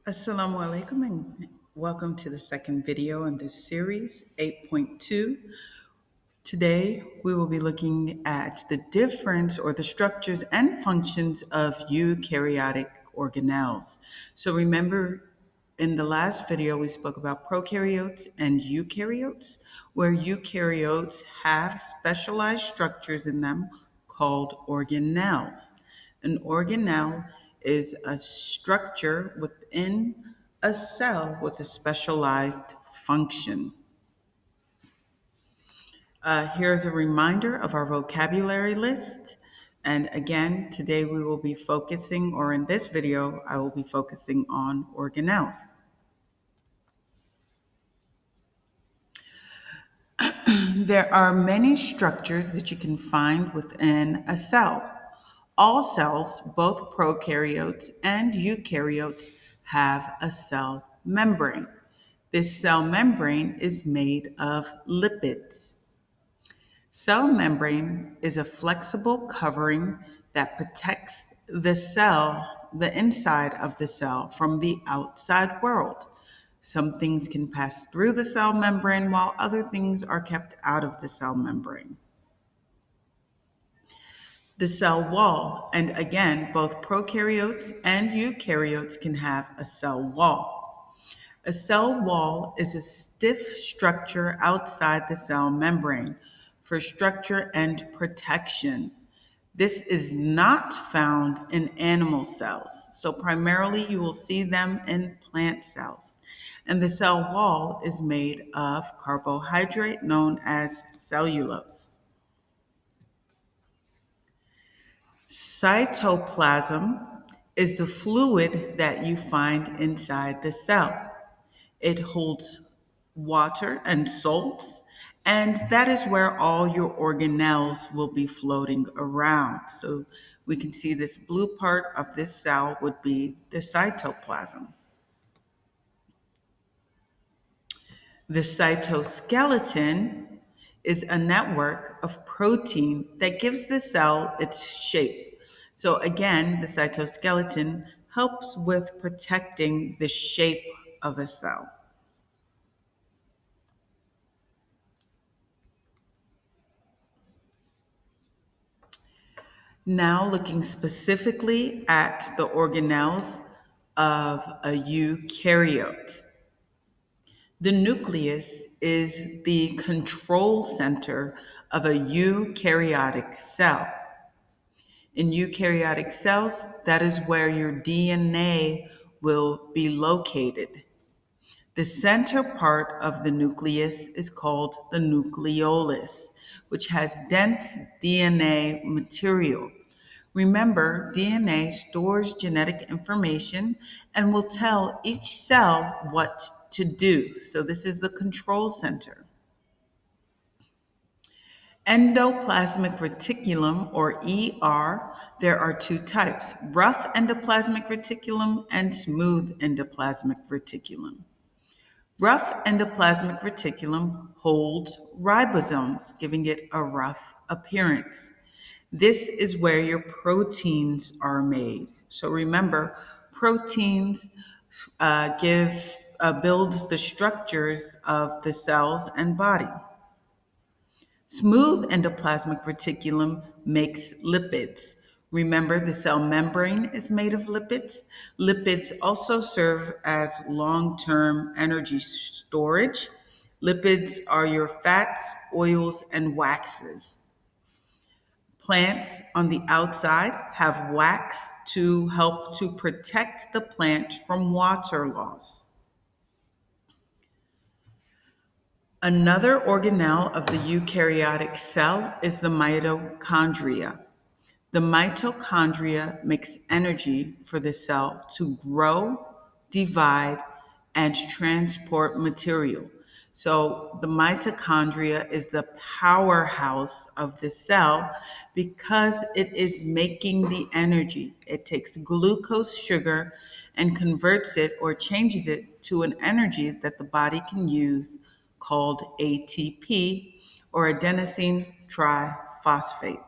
Assalamu alaikum and welcome to the second video in this series, 8.2. Today we will be looking at the difference or the structures and functions of eukaryotic organelles. So remember in the last video we spoke about prokaryotes and eukaryotes, where eukaryotes have specialized structures in them called organelles. An organelle is a structure within a cell with a specialized function. Here's a reminder of our vocabulary list. And again, today we will be focusing, or in this video, I will be focusing on organelles. There are many structures that you can find within a cell. All cells, both prokaryotes and eukaryotes, have a cell membrane. This cell membrane is made of lipids. Cell membrane is a flexible covering that protects the inside of the cell, from the outside world. Some things can pass through the cell membrane while other things are kept out of the cell membrane. The cell wall, and again, both prokaryotes and eukaryotes can have a cell wall. A cell wall is a stiff structure outside the cell membrane for structure and protection. This is not found in animal cells, so primarily you will see them in plant cells. And the cell wall is made of carbohydrate known as cellulose. Cytoplasm is the fluid that you find inside the cell. It holds water and salts, and that is where all your organelles will be floating around. So we can see this blue part of this cell would be the cytoplasm. The cytoskeleton is a network of protein that gives the cell its shape. So again, the cytoskeleton helps with protecting the shape of a cell. Now looking specifically at the organelles of a eukaryote. The nucleus is the control center of a eukaryotic cell. In eukaryotic cells, that is where your DNA will be located. The center part of the nucleus is called the nucleolus, which has dense DNA material. Remember, DNA stores genetic information and will tell each cell what to do. So this is the control center. Endoplasmic reticulum, or ER, there are two types: rough endoplasmic reticulum and smooth endoplasmic reticulum. Rough endoplasmic reticulum holds ribosomes, giving it a rough appearance. This is where your proteins are made. So remember, proteins build the structures of the cells and body. Smooth endoplasmic reticulum makes lipids. Remember, the cell membrane is made of lipids. Lipids also serve as long-term energy storage. Lipids are your fats, oils, and waxes. Plants on the outside have wax to help to protect the plant from water loss. Another organelle of the eukaryotic cell is the mitochondria. The mitochondria makes energy for the cell to grow, divide, and transport material. So the mitochondria is the powerhouse of the cell because it is making the energy. It takes glucose sugar and converts it or changes it to an energy that the body can use, called ATP, or adenosine triphosphate.